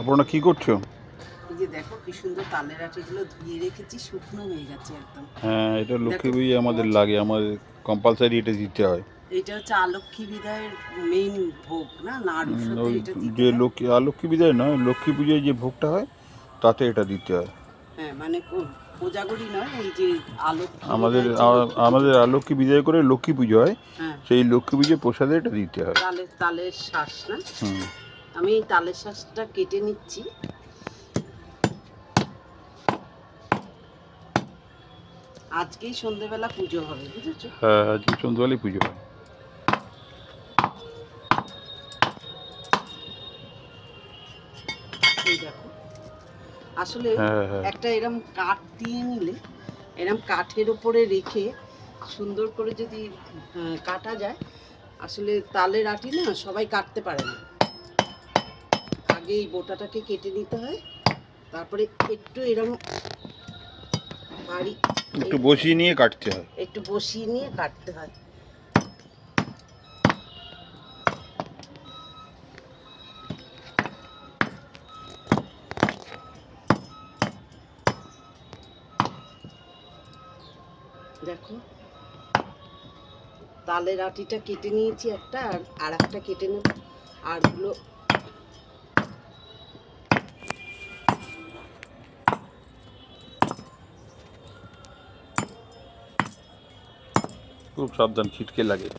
আপনারা কি করছো? এই যে দেখো কি সুন্দর তালের আটিগুলো ধুয়ে রেখেছি, শুকনো হয়ে গেছে একদম। হ্যাঁ, এটা লক্ষ্মী দেখো পুজোয় আমাদের লাগে, আমাদের কম্পালসারি এটা দিতে হয়। এটা হচ্ছে আলক্ষ্মী বিদায়ের মেইন ভোগ না, নাড়ুর সাথে ওই এটা দিতে যে হয়। লক্ষ্মী বিজয় নয়, লক্ষ্মী পুজোয় যে ভোগটা হয় তাতে এটা দিতে হয়। হ্যাঁ মানে কোজাগরি নয়, ওই যে আলক্ষ্মী আমাদের বিদায়ের যে লক্ষ্মী পুজো। আমাদের লক্ষ্মী বিজয় করে লক্ষ্মী পুজো হয়, হ্যাঁ, সেই লক্ষ্মী পুজোর প্রসাদে এটা দিতে হয়। তালের শ্বাস না। হুম। আমি এই তালের শ্বাসটা কেটে নিচ্ছি। আজকেই সন্ধেবেলা পুজো হবে, বুঝেছো? হ্যাঁ, আজকে সন্ধ্যাবেলায় পুজো হয়। এই দেখো, আসলে হ্যাঁ হ্যাঁ, একটা এরম কাঠ দিয়ে নিলে, এরম কাঠের ওপরে রেখে সুন্দর করে যদি কাটা যায়, আসলে তালের আটি না সবাই কাটতে পারে না। আগে এই বোটাটাকে কেটে নিতে হয়, তারপরে একটু এরম বাড়ি একটু বসিয়ে নিয়ে কাটতে হয়। একটু বসিয়ে নিয়ে কাটতে হয়। দেখো, তালের আটিটা কেটে নিয়েছি একটা, আর একটা কেটে নেব। আরগুলো খুব সাবধান, ছিটকে লাগে।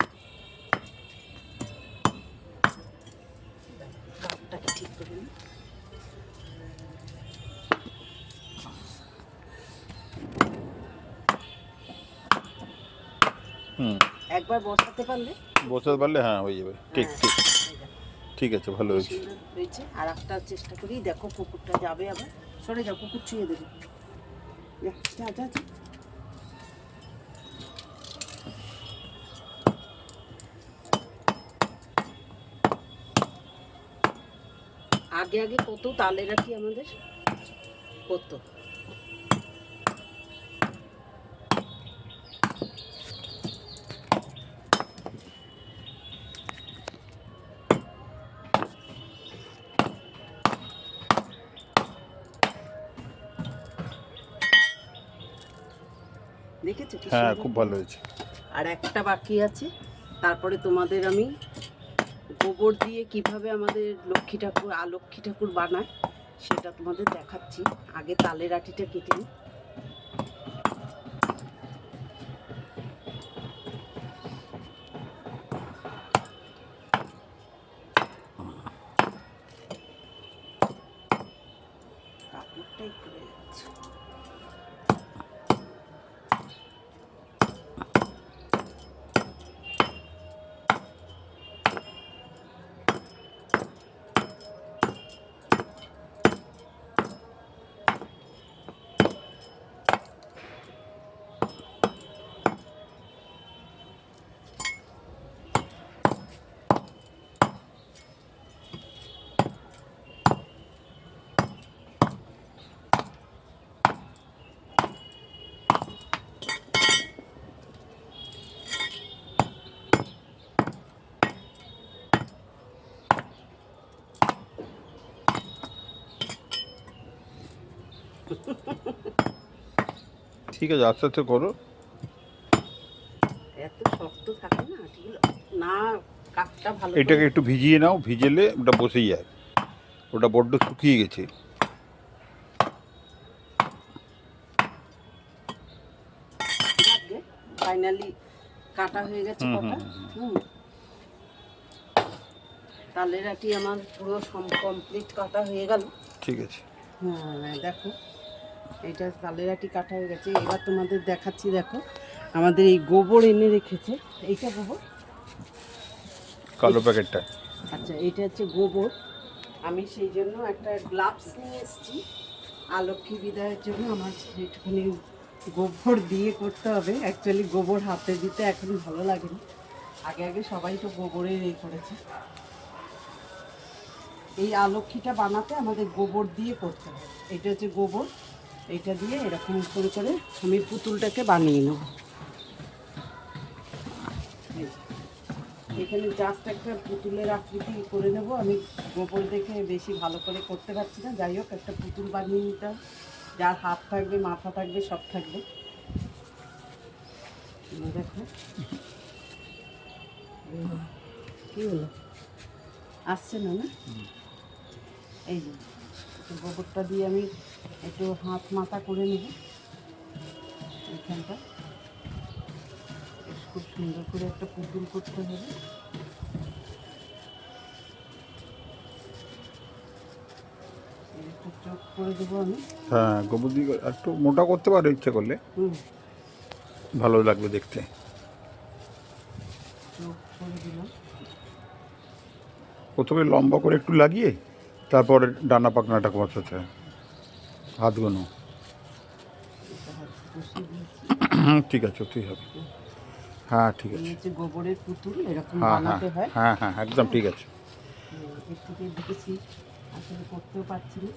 কাঠটাকে ঠিক করে নিই। হুম, একবার বসাতে পারলে বসাতে পারলে হ্যাঁ হয়ে যাবে। ঠিক হ্যাঁ, ঠিক, এই দেখো, ঠিক আছে, ভালো কি হয়েছে। সুন্দর হয়েছে। আর একটা চেষ্টা করি, দেখো কুকুরটা যাবে আবার। সরে যাও, কুকুর ছুঁয়ে দেবে। যা যা যা যা। আগে আগে কত তালে রাখি আমাদের, কত। দেখেছো কি হ্যাঁ, সুন্দর খুব ভালো হলো? হয়েছে। আর একটা বাকি আছে, তারপরে তোমাদের আমি গোবর দিয়ে কিভাবে আমাদের লক্ষ্মী ঠাকুর লক্ষ্মী ঠাকুর বানায় সেটা তোমাদের দেখাচ্ছি। আগে তালের আটিটা কেটে নিই। কাপড়টাই খুলে যাচ্ছে। ঠিক আছে, আস্তে আস্তে করো। এত শক্ত থাকে না আটিগুলো, না কাঠটা ভালো করে। এটাকে একটু ভিজিয়ে নাও, ভিজেলে ওটা বসেই যায়। ওটা বড্ড শুকিয়ে গেছে। ফাইনালি কাটা হয়ে গেছে হুম হুম কটা। হুম, হুম, তালের আটি আমার পুরো কমপ্লিট কাটা হয়ে গেল। ঠিক আছে। হ্যাঁ দেখো, এটা তালের আটি কাটা হয়ে গেছে। এবার তোমাদের দেখাচ্ছি, দেখো আমাদের এই গোবর এনে রেখেছে। এইটা গোবর, কালো প্যাকেটটা। আচ্ছা এটা হচ্ছে গোবর। আমি সেই জন্য একটা গ্লাভস নিয়ে এসেছি, লক্ষ্মী বিদায়ের জন্য আমার একটুখানি গোবর দিয়ে করতে হবে। অ্যাকচুয়ালি গোবর হাতে দিতে এখন ভালো লাগে না, আগে আগে সবাই তো গোবরের করেছে। এই লক্ষ্মীটা বানাতে আমাদের গোবর দিয়ে করতে হবে। এটা হচ্ছে গোবর, এটা দিয়ে এরকম করে করে আমি পুতুলটাকে বানিয়ে নেব। এখানে জাস্ট একটা পুতুলের আকৃতি করে নেব। আমি গোবর দেখে বেশি ভালো করে করতে পারছি না, যাই হোক একটা পুতুল বানিয়ে নিতে হবে। যার হাত থাকবে, মাথা থাকবে, সব থাকবে। দেখো কি হলো, আসছে না না? এই যে গোবরটা দিয়ে আমি একটু হাত মাথা করে নেব এখানটা। খুব সুন্দর করে একটা পুতুল করতে হবে। একটু চোখ করে দেবো আমি। হ্যাঁ, গোবর দিয়ে একটু মোটা করতে পারো ইচ্ছে করলে, ভালো লাগবে দেখতে। চোখ করে দিলাম। প্রথমে লম্বা করে একটু লাগিয়ে তারপরে ডানা পাখনাটা বসাতে হয়, হাতগুলো। ঠিক আছে, ওতেই হবে। হ্যাঁ ঠিক আছে। গোবরের পুতুল এরকম হ্যাঁ হ্যাঁ বানাতে হয়। হ্যাঁ হ্যাঁ একদম ঠিক আছে। একটু দেখেছি, আসলে করতেও পারছি না।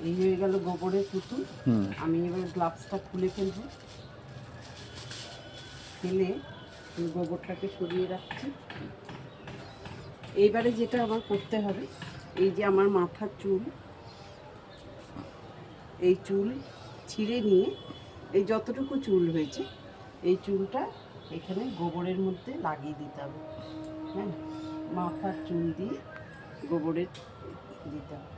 এই হয়ে গেল গোবরের পুতুল। আমি এবার গ্লাভসটা খুলে ফেলবো। ফেলে গোবরটাকে সরিয়ে রাখছি। এইবারে যেটা আমার করতে হবে, এই যে আমার মাথার চুল, এই চুল ছিঁড়ে নিয়ে এই যতটুকু চুল হয়েছে এই চুলটা এখানে গোবরের মধ্যে লাগিয়ে দিতে হবে। হ্যাঁ, মাথার চুল দিয়ে গোবরের দিতে হবে।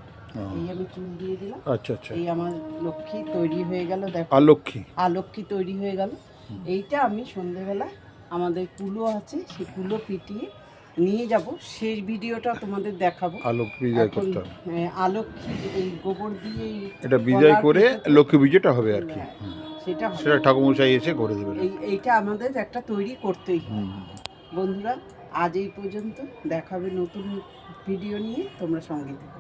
এই আমি চুল দিয়ে দিলাম। আচ্ছা আচ্ছা, এই আমার লক্ষ্মী তৈরি হয়ে গেল। দেখো আলক্ষ্মী তৈরি হয়ে গেল। এইটা আমি সন্ধেবেলা আমাদের কুলো আছে, সেই কুলো পিটিয়ে নিয়ে যাব। শেষ ভিডিওটা তোমাদের দেখাবো। আলক্ষ্মী এই গোবর দিয়ে এটা বিদায় করে লক্ষ্মী বিজয়টা হবে আর কি। সেটা ঠাকুরমশাই এসে করে দেবেন। এইটা আমাদের একটা তৈরি করতেই হবে। বন্ধুরা, আজ এই পর্যন্ত, দেখাবে নতুন ভিডিও নিয়ে, তোমরা সঙ্গে থেকো।